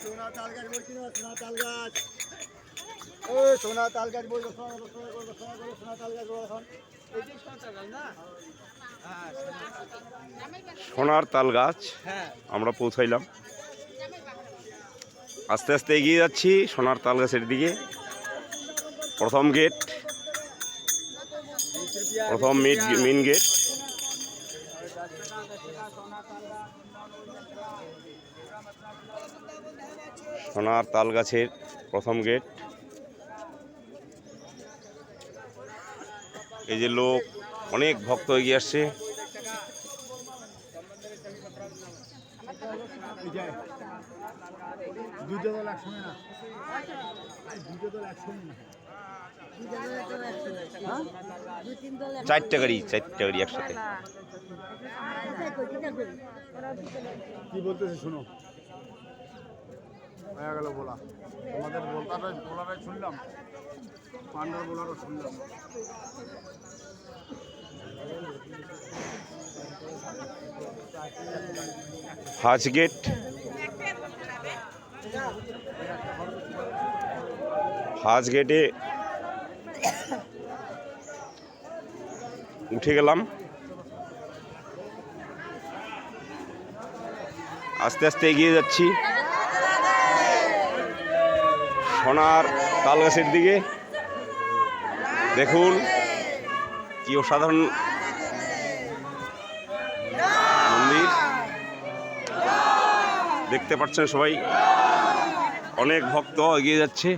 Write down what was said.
সোনা তাল গাছ বলছি না, সোনা তাল গাছ। সোনা তাল গাছ বলবো, সোনা তাল গাছ এখন সোনার তাল গাছ আমরা পৌঁছাইলাম। আস্তে আস্তে এগিয়ে যাচ্ছি সোনার তাল গাছের দিকে। প্রথম গেট, প্রথম মেন গেট। সোনার তাল গাছের প্রথম গেট। এই যে লোক, অনেক ভক্ত এগিয়ে আসছে। চারটা গাড়ি একসাথে। কি বলতেছে শুনো, হয়ে গেল বলা। তোমাদের বলাটাই শুনলাম, পান্ডার বলারও শুনলাম। ফার্স্ট গেট, ফার্স্ট গেটে উঠে গেলাম। আস্তে আস্তে এগিয়ে যাচ্ছি সোনার তাল গাছের দিকে। দেখুন কি অসাধারণ মন্দির, দেখতে পাচ্ছেন সবাই। অনেক ভক্ত এগিয়ে যাচ্ছে।